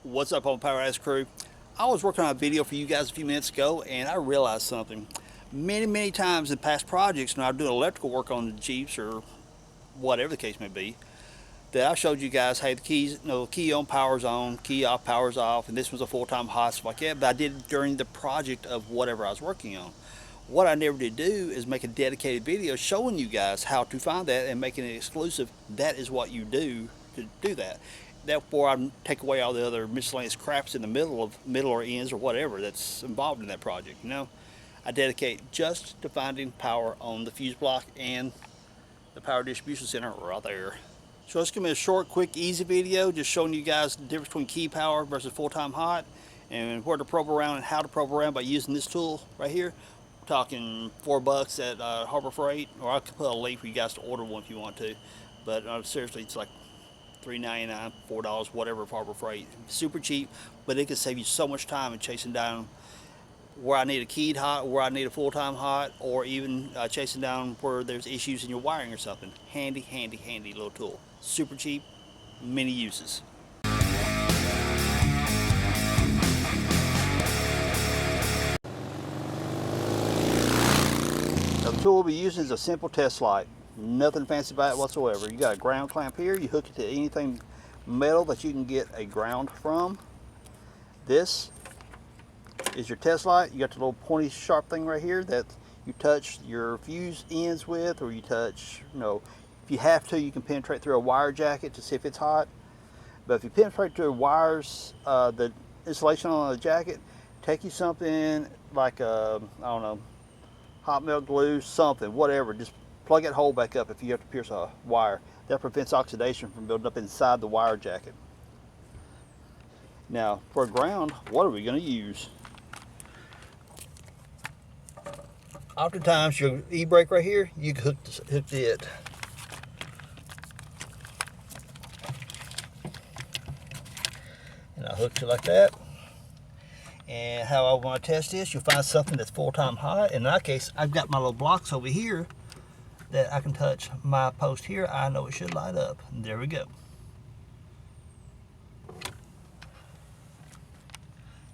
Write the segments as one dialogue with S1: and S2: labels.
S1: What's up, on Power Ass crew? I was working on a video for you guys a few minutes ago, and I realized something. Many times in past projects when I was doing electrical work on the Jeeps or whatever the case may be, that I showed you guys, hey, the keys, key on, power's on, key off, power's off, and this was a full-time hot, stuff like that. But I did it during the project of whatever I was working on. What I never did do is make a dedicated video showing you guys how to find that and making it exclusive. That is what you do to do that. Therefore, I take away all the other miscellaneous craps in the middle or ends or whatever that's involved in that project. I dedicate just to finding power on the fuse block and the power distribution center right there. So it's gonna be a short, quick, easy video just showing you guys the difference between key power versus full-time hot and where to probe around and how to probe around by using this tool right here. We're talking $4 at Harbor Freight, or I could put a link for you guys to order one if you want to. But seriously, it's like $3.99, $4, whatever, for Harbor Freight. Super cheap, but it can save you so much time in chasing down where I need a keyed hot, where I need a full-time hot, or even chasing down where there's issues in your wiring or something. Handy little tool. Super cheap, many uses. The tool we'll be using is a simple test light. Nothing fancy about it whatsoever. You got a ground clamp here. You hook it to anything metal that you can get a ground from. This is your test light. You got the little pointy sharp thing right here that you touch your fuse ends with, or you touch, if you have to, you can penetrate through a wire jacket to see if it's hot. But if you penetrate through wires, the insulation on the jacket, take you something like I don't know, hot melt glue, something, whatever. Just plug that hole back up if you have to pierce a wire. That prevents oxidation from building up inside the wire jacket. Now, for ground, what are we going to use? Oftentimes, your EBrake right here, you can hook it. And I'll hook it like that. And how I want to test this, you'll find something that's full-time hot. In that case, I've got my little blocks over here that I can touch my post here. I know it should light up. And there we go.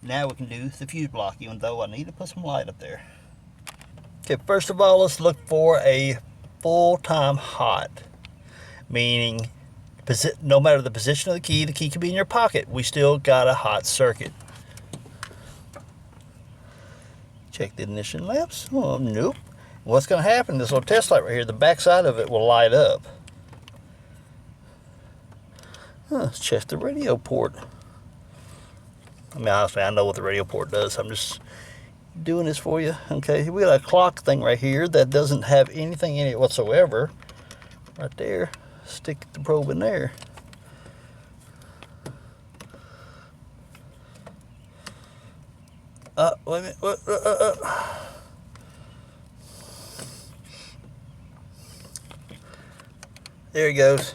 S1: Now we can do the fuse block, even though I need to put some light up there. Okay, first of all, let's look for a full-time hot, meaning no matter the position of the key can be in your pocket. We still got a hot circuit. Check the ignition lamps. Oh, nope. What's going to happen, this little test light right here, the back side of it will light up. Let's check the radio port. I mean, honestly, I know what the radio port does. I'm just doing this for you. Okay, we got a clock thing right here that doesn't have anything in it whatsoever. Right there. Stick the probe in there. Wait a minute. There he goes.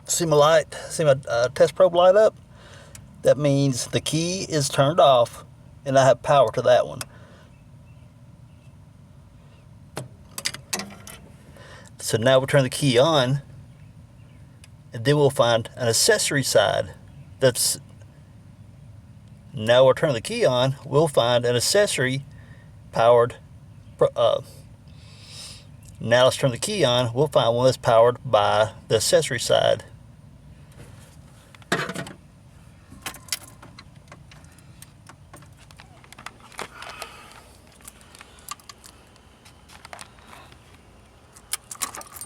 S1: See my light? See my test probe light up? That means the key is turned off and I have power to that one. So now we'll turn the key on, and then we'll find an accessory side that's, now we'll turn the key on, we'll find an accessory powered, now let's turn the key on, we'll find one that's powered by the accessory side.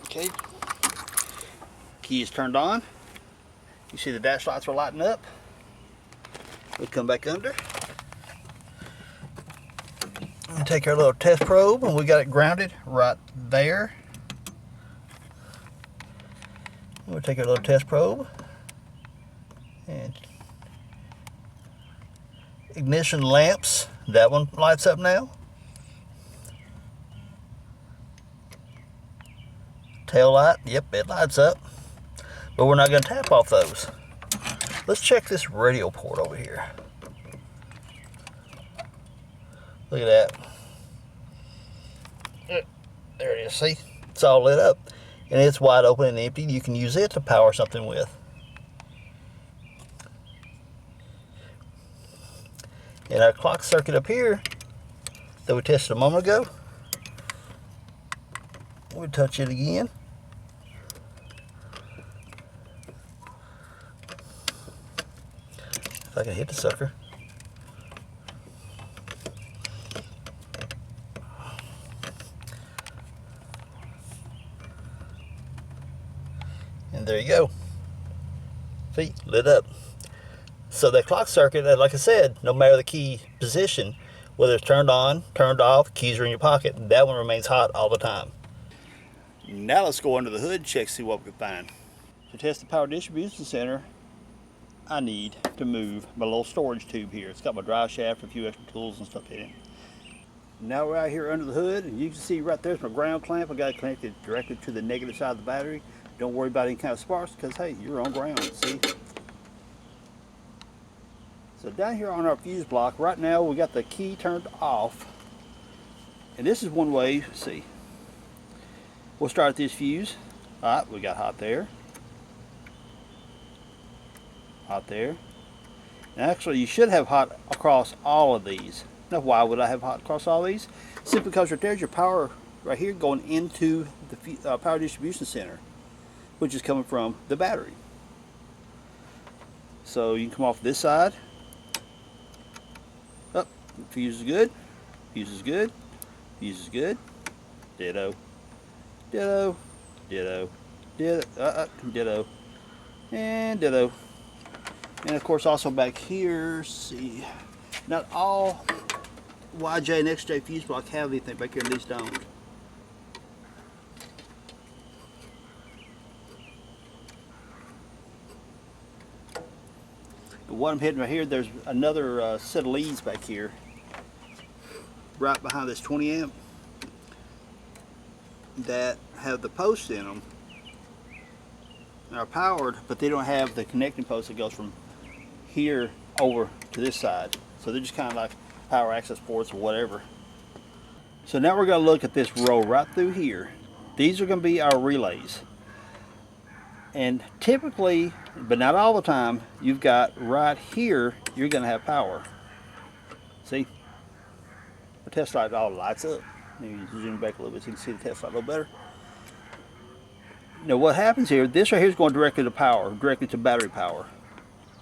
S1: Okay, key is turned on. You see the dash lights are lighting up. We'll come back under. We'll take our little test probe, and we got it grounded right there. We'll take our little test probe and ignition lamps. That one lights up now. Tail light, yep, it lights up. But we're not going to tap off those. Let's check this radio port over here. Look at that. There it is, see? It's all lit up. And it's wide open and empty. You can use it to power something with. And our clock circuit up here that we tested a moment ago, we'll touch it again. If I can hit the sucker. And there you go. See, lit up. So that clock circuit, like I said, no matter the key position, whether it's turned on, turned off, keys are in your pocket, that one remains hot all the time. Now let's go under the hood and check, see what we can find. To test the power distribution center, I need to move my little storage tube here. It's got my drive shaft, a few extra tools and stuff in it. Now we're out here under the hood, and you can see right there's my ground clamp. I got it connected directly to the negative side of the battery. Don't worry about any kind of sparks because, hey, you're on ground, see? So down here on our fuse block, right now we got the key turned off. And this is one way, see. We'll start this fuse. All right, we got hot there. Hot there. And actually, you should have hot across all of these. Now, why would I have hot across all these? Simply because right there's your power right here going into the power distribution center, which is coming from the battery. So you can come off this side. Up, fuse is good. Fuse is good. Fuse is good. Ditto. Ditto. Ditto. Ditto. Ditto. And ditto. And of course, also back here, see, not all YJ and XJ fuse block have anything back here, and these don't. But what I'm hitting right here, there's another set of leads back here, right behind this 20 amp, that have the posts in them. They are powered, but they don't have the connecting post that goes from here over to this side. So they're just kind of like power access ports or whatever. So now we're going to look at this row right through here. These are going to be our relays. And typically, but not all the time, you've got right here, you're going to have power. See? The test light all lights up. Maybe zoom back a little bit so you can see the test light a little better. Now what happens here, this right here is going directly to power, directly to battery power.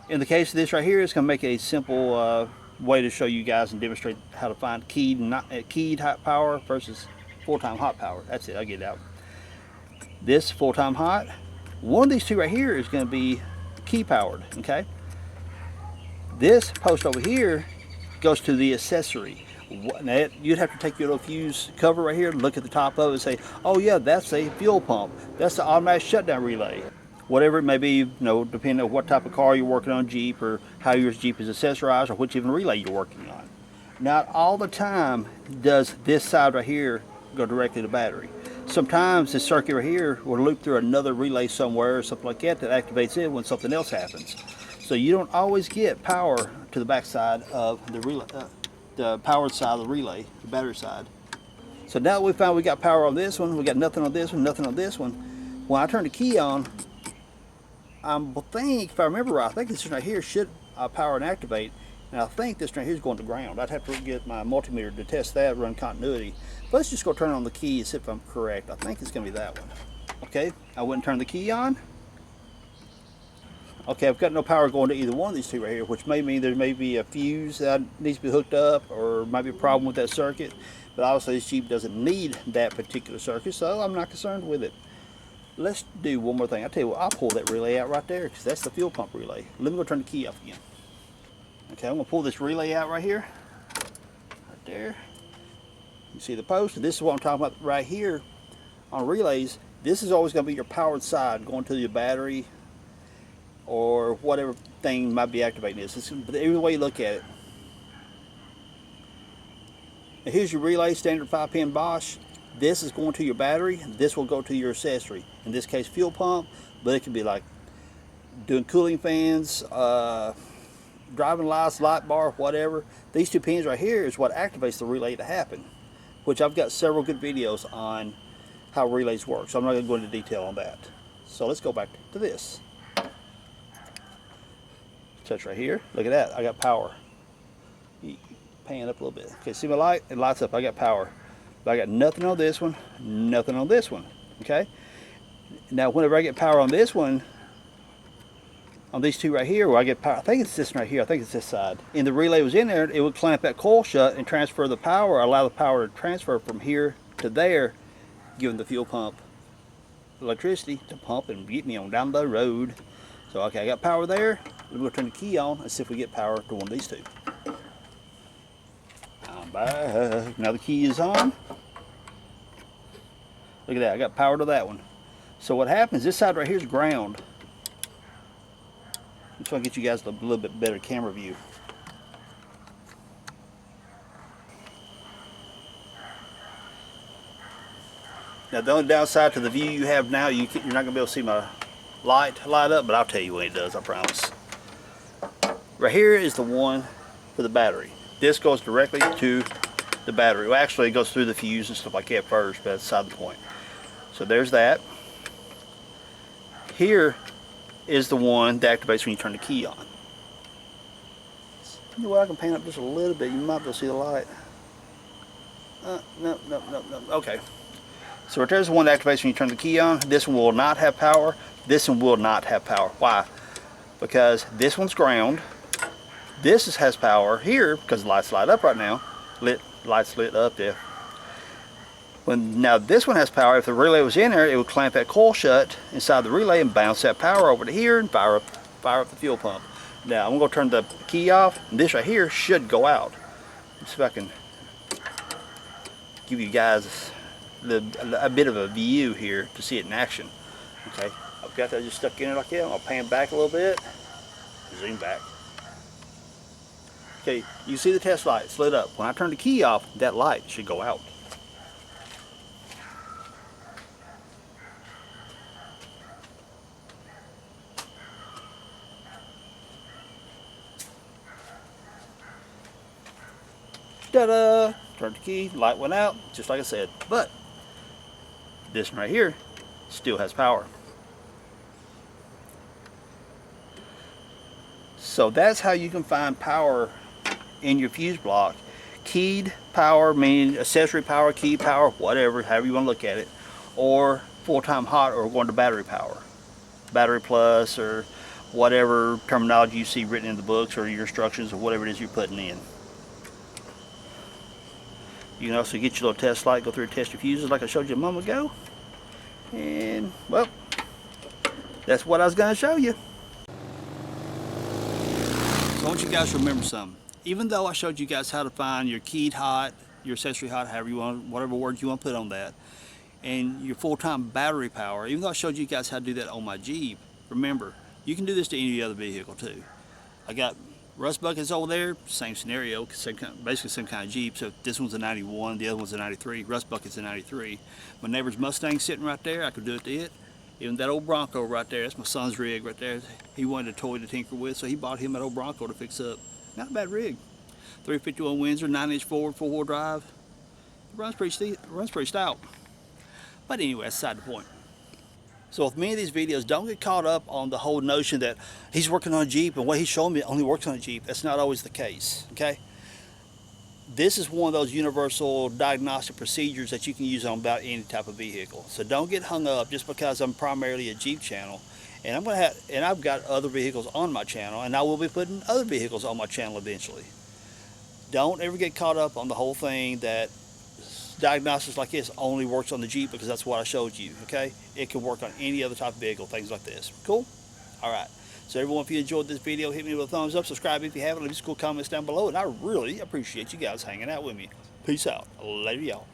S1: In the case of this right here, it's going to make a simple way to show you guys and demonstrate how to find keyed hot power versus full-time hot power. That's it, I'll get it out. This full-time hot, one of these two right here is going to be key powered, okay? This post over here goes to the accessory. Now, you'd have to take your little fuse cover right here and look at the top of it and say, oh yeah, that's a fuel pump. That's the automatic shutdown relay. Whatever it may be, you know, depending on what type of car you're working on, Jeep, or how your Jeep is accessorized, or which even relay you're working on. Not all the time does this side right here go directly to battery. Sometimes this circuit right here will loop through another relay somewhere or something like that that activates it when something else happens. So you don't always get power to the back side of the relay, the powered side of the relay, the battery side. So now we found we got power on this one, we got nothing on this one, nothing on this one. When I turn the key on, I think, if I remember right, I think this right here should power and activate, and I think this right here is going to ground. I'd have to get my multimeter to test that, run continuity. But let's just go turn on the key and see if I'm correct. I think it's going to be that one. Okay, I went and turned the key on. Okay, I've got no power going to either one of these two right here, which may mean there may be a fuse that needs to be hooked up, or might be a problem with that circuit. But obviously this Jeep doesn't need that particular circuit, so I'm not concerned with it. Let's do one more thing. I'll tell you what, I'll pull that relay out right there because that's the fuel pump relay. Let me go turn the key off again. Okay, I'm going to pull this relay out right here. Right there. You see the post? And this is what I'm talking about right here on relays. This is always going to be your powered side going to your battery or whatever thing might be activating this. But every way you look at it. Now here's your relay, standard 5-pin Bosch. This is going to your battery. This will go to your accessory. In this case, fuel pump, but it could be like doing cooling fans, driving lights, light bar, whatever. These two pins right here is what activates the relay to happen, which I've got several good videos on how relays work, so I'm not going to go into detail on that. So let's go back to this. Touch right here. Look at that. I got power. Pan up a little bit. Okay, see my light? It lights up. I got power. But I got nothing on this one, nothing on this one. Okay? Now, whenever I get power on this one, on these two right here, where I get power, I think it's this one right here. I think it's this side. And the relay was in there, it would clamp that coil shut and transfer the power, allow the power to transfer from here to there, giving the fuel pump electricity to pump and get me on down the road. So, okay, I got power there. We're going to turn the key on and see if we get power to one of these two. I'm back. Now the key is on. Look at that, I got power to that one. So what happens, this side right here is ground. I'm trying to get you guys a little bit better camera view. Now the only downside to the view you have now, you're not going to be able to see my light up, but I'll tell you when it does, I promise. Right here is the one for the battery. This goes directly to the battery. Well, actually it goes through the fuse and stuff like that first, but that's beside the point. So there's that. Here is the one that activates when you turn the key on. You know what, I can pan up just a little bit. You might be able to see the light. No. Okay. So right there's the one that activates when you turn the key on. This one will not have power. This one will not have power. Why? Because this one's ground. This has power here because the lights light up right now. Lights lit up there. Now this one has power. If the relay was in there, it would clamp that coil shut inside the relay and bounce that power over to here and fire up the fuel pump. Now I'm going to turn the key off, and this right here should go out. Let's see if I can give you guys a bit of a view here to see it in action. Okay, I've got that just stuck in it like that. I'll pan back a little bit, zoom back. Okay, you see the test light, it's lit up. When I turn the key off, that light should go out. Ta-da! Turned the key, light went out, just like I said. But this one right here still has power. So that's how you can find power in your fuse block. Keyed power, meaning accessory power, key power, whatever, however you want to look at it, or full-time hot, or going to battery power. Battery plus, or whatever terminology you see written in the books or your instructions, or whatever it is you're putting in. You can also get your little test light, go through and test your fuses like I showed you a moment ago. And, well, that's what I was going to show you. So I want you guys to remember something. Even though I showed you guys how to find your keyed hot, your accessory hot, however you want, whatever words you want to put on that, and your full-time battery power, even though I showed you guys how to do that on my Jeep, remember, you can do this to any other vehicle too. I got rust buckets over there, same scenario, basically same kind of Jeep. So this one's a 91, the other one's a 93, rust bucket's a 93. My neighbor's Mustang sitting right there, I could do it to it. Even that old Bronco right there, that's my son's rig right there. He wanted a toy to tinker with, so he bought him that old Bronco to fix up. Not a bad rig. 351 Windsor, 9-inch forward, 4-wheel drive. It runs pretty stout. But anyway, that's beside the point. So with many of these videos, don't get caught up on the whole notion that he's working on a Jeep and what he's showing me only works on a Jeep. That's not always the case, okay? This is one of those universal diagnostic procedures that you can use on about any type of vehicle. So don't get hung up just because I'm primarily a Jeep channel. And I've got other vehicles on my channel, and I will be putting other vehicles on my channel eventually. Don't ever get caught up on the whole thing that diagnostics like this only works on the Jeep because that's what I showed you, okay? It can work on any other type of vehicle, things like this. Cool? Alright. So everyone, if you enjoyed this video, hit me with a thumbs up, subscribe if you haven't, leave some cool comments down below, and I really appreciate you guys hanging out with me. Peace out. Later, y'all.